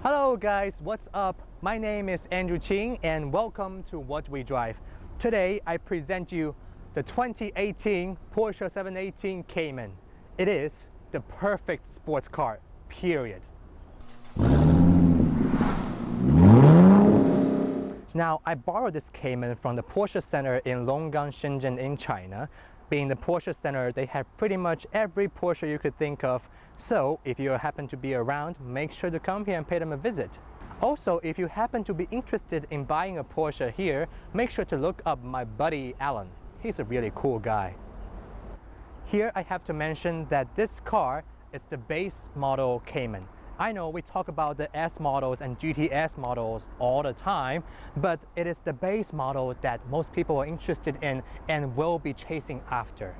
Hello guys, what's up? My name is Andrew Ching and welcome to What We Drive. Today I present you the 2018 Porsche 718 Cayman. It is the perfect sports car, period. Now, I borrowed this Cayman from the Porsche Center in Longgang, Shenzhen in China. Being the Porsche Center, they have pretty much every Porsche you could think of. So if you happen to be around, make sure to come here and pay them a visit. Also, if you happen to be interested in buying a Porsche here, make sure to look up my buddy Alan. He's a really cool guy. Here I have to mention that this car is the base model Cayman. I know we talk about the S models and GTS models all the time, but it is the base model that most people are interested in and will be chasing after.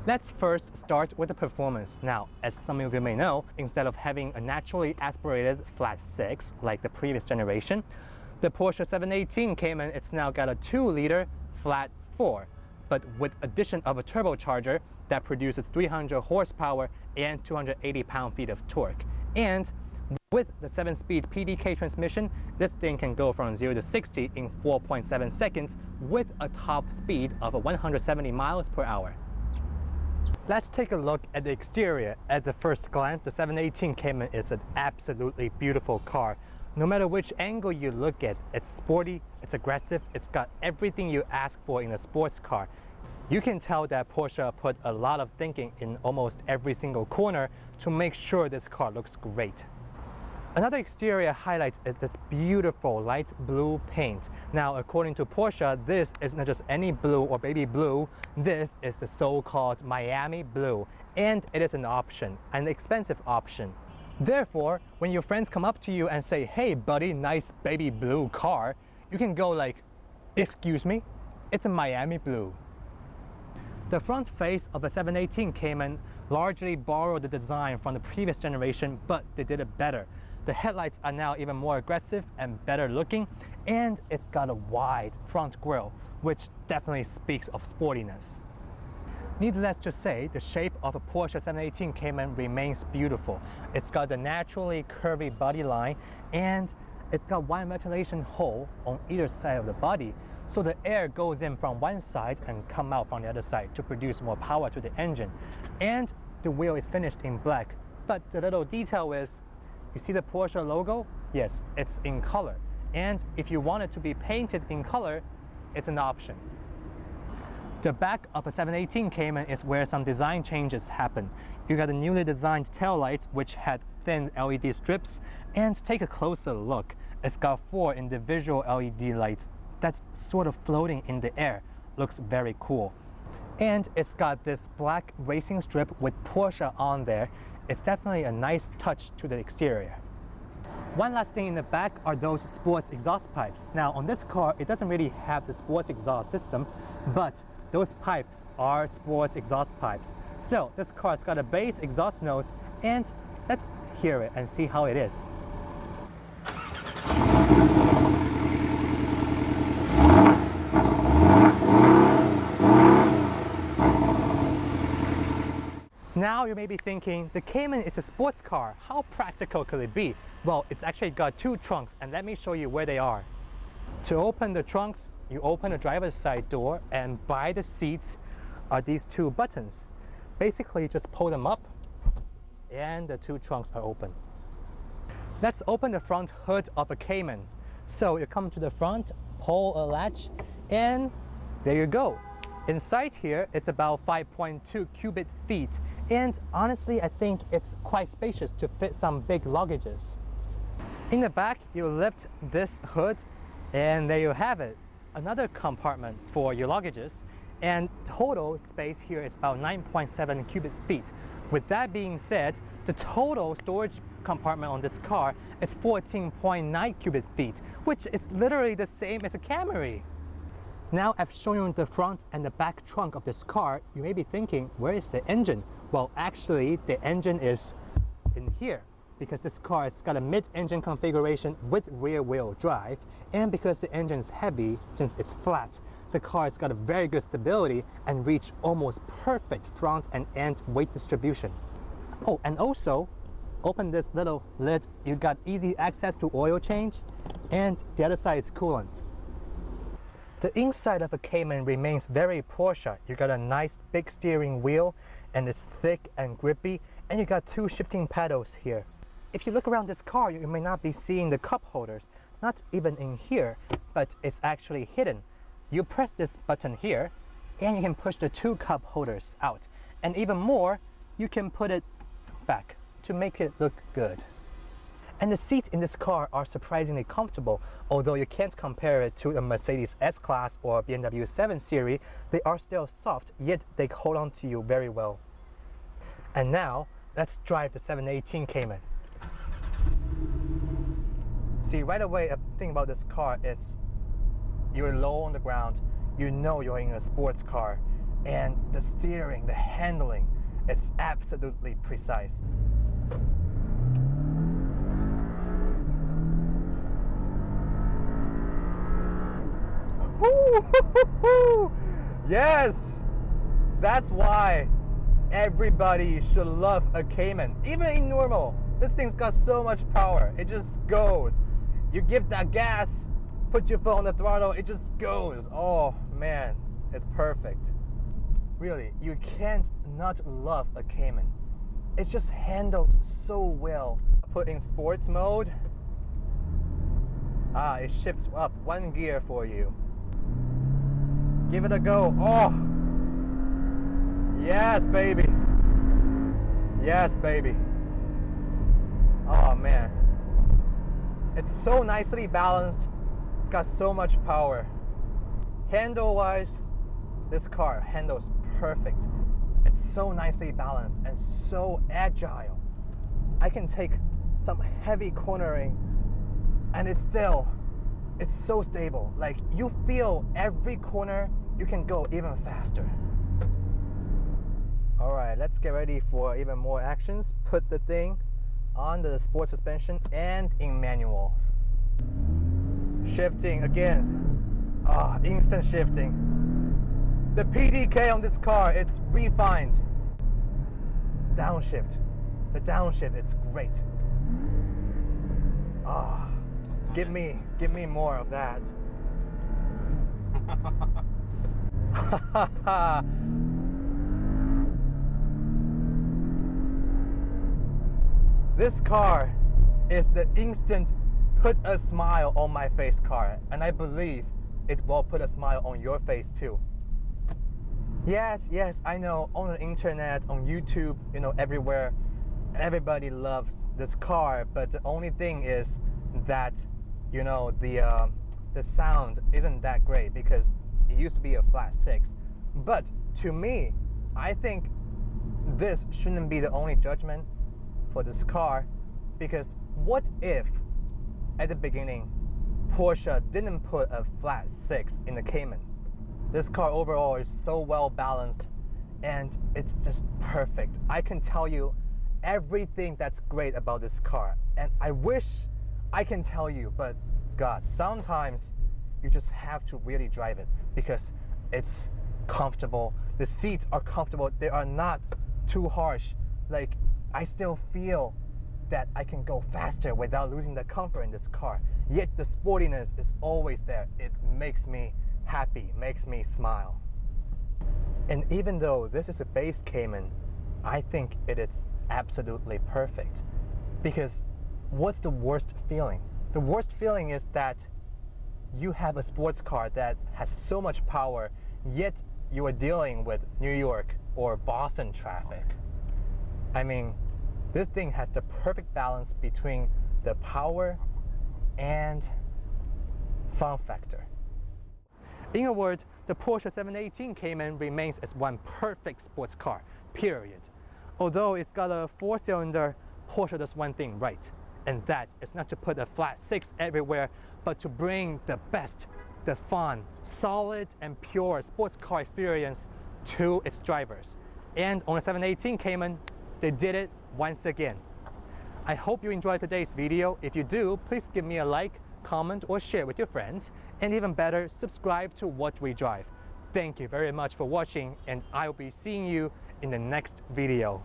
Let's first start with the performance. Now, as some of you may know, instead of having a naturally aspirated flat 6 like the previous generation, the Porsche 718 Cayman, it's now got a 2-liter flat 4, but with addition of a turbocharger that produces 300 horsepower and 280 pound-feet of torque. And with the 7-speed PDK transmission, this thing can go from 0 to 60 in 4.7 seconds with a top speed of 170 miles per hour. Let's take a look at the exterior. At the first glance, the 718 Cayman is an absolutely beautiful car. No matter which angle you look at, it's sporty, it's aggressive, it's got everything you ask for in a sports car. You can tell that Porsche put a lot of thinking in almost every single corner to make sure this car looks great. Another exterior highlight is this beautiful light blue paint. Now, according to Porsche, this is not just any blue or baby blue, this is the so-called Miami blue, and it is an option, an expensive option. Therefore, when your friends come up to you and say, "Hey buddy, nice baby blue car," you can go like, "Excuse me, it's a Miami blue." The front face of the 718 Cayman largely borrowed the design from the previous generation, but they did it better. The headlights are now even more aggressive and better looking, and it's got a wide front grille, which definitely speaks of sportiness. Needless to say, the shape of a Porsche 718 Cayman remains beautiful. It's got the naturally curvy body line, and it's got one ventilation hole on either side of the body, so the air goes in from one side and come out from the other side to produce more power to the engine. And the wheel is finished in black, but the little detail is, you see the Porsche logo? Yes, it's in color. And if you want it to be painted in color, it's an option. The back of a 718 Cayman is where some design changes happen. You got the newly designed taillights, which had thin LED strips, and take a closer look. It's got 4 individual LED lights that's sort of floating in the air. Looks very cool. And it's got this black racing strip with Porsche on there. It's definitely a nice touch to the exterior. One last thing in the back are those sports exhaust pipes. Now on this car, it doesn't really have the sports exhaust system, but those pipes are sports exhaust pipes. So this car's got a base exhaust notes, and let's hear it and see how it is. Now you may be thinking, the Cayman is a sports car. How practical could it be? Well, it's actually got 2 trunks, and let me show you where they are. To open the trunks, you open the driver's side door, and by the seats are these 2 buttons. Basically, just pull them up, and the 2 trunks are open. Let's open the front hood of a Cayman. So you come to the front, pull a latch, and there you go. Inside here, it's about 5.2 cubic feet, and honestly, I think it's quite spacious to fit some big luggages. In the back, you lift this hood, and there you have it. Another compartment for your luggages, and total space here is about 9.7 cubic feet. With that being said, the total storage compartment on this car is 14.9 cubic feet, which is literally the same as a Camry. Now I've shown you the front and the back trunk of this car, you may be thinking, where is the engine? Well, actually, the engine is in here, because this car has got a mid-engine configuration with rear-wheel drive, and because the engine is heavy, since it's flat, the car has got a very good stability and reach almost perfect front and end weight distribution. Oh, and also, Open this little lid, you got easy access to oil change, and the other side is coolant. The inside of a Cayman remains very Porsche. You got a nice big steering wheel, and it's thick and grippy, and you got 2 shifting pedals here. If you look around this car, you may not be seeing the cup holders, not even in here, but it's actually hidden. You press this button here, and you can push the 2 cup holders out. And even more, you can put it back to make it look good. And the seats in this car are surprisingly comfortable. Although you can't compare it to a Mercedes S-Class or BMW 7 Series, they are still soft, yet they hold on to you very well. And now, let's drive the 718 Cayman. See, right away, a thing about this car is you're low on the ground, you know you're in a sports car, and the steering, the handling, it's absolutely precise. Yes! That's why everybody should love a Cayman. Even in normal, this thing's got so much power. It just goes. You give that gas, put your foot on the throttle, it just goes. Oh man, it's perfect. Really, you can't not love a Cayman. It just handles so well. Put in sports mode. It shifts up 1 gear for you. Give it a go. Oh, yes, baby. Yes, baby. Oh man, it's so nicely balanced. It's got so much power. Handle-wise, this car handles perfect. It's so nicely balanced and so agile. I can take some heavy cornering and it's so stable. Like, you feel every corner, you can go even faster. All right, let's get ready for even more actions. Put the thing on the sport suspension and in manual. Shifting again. Instant shifting. The PDK on this car, it's refined. Downshift. The downshift, it's great. Give me more of that. This car is the instant put a smile on my face car, and I believe it will put a smile on your face too. Yes, I know, on the internet, on YouTube, everywhere, everybody loves this car, but the only thing is that, the sound isn't that great because it used to be a flat 6. But to me, I think this shouldn't be the only judgment for this car, because what if at the beginning Porsche didn't put a flat 6 in the Cayman? This car overall is so well balanced and it's just perfect. I can tell you everything that's great about this car, and I wish I can tell you, but God, sometimes you just have to really drive it because it's comfortable. The seats are comfortable. They are not too harsh. Like, I still feel that I can go faster without losing the comfort in this car. Yet the sportiness is always there. It makes me happy, makes me smile. And even though this is a base Cayman, I think it is absolutely perfect. Because what's the worst feeling? The worst feeling is that you have a sports car that has so much power, yet you are dealing with New York or Boston traffic. I mean, this thing has the perfect balance between the power and fun factor. In a word, the Porsche 718 Cayman remains as one perfect sports car, period. Although it's got a 4-cylinder, Porsche does one thing right, and that is not to put a flat 6 everywhere, but to bring the best, the fun, solid and pure sports car experience to its drivers. And on the 718 Cayman, they did it once again. I hope you enjoyed today's video. If you do, please give me a like, comment, or share with your friends. And even better, subscribe to What We Drive. Thank you very much for watching, and I'll be seeing you in the next video.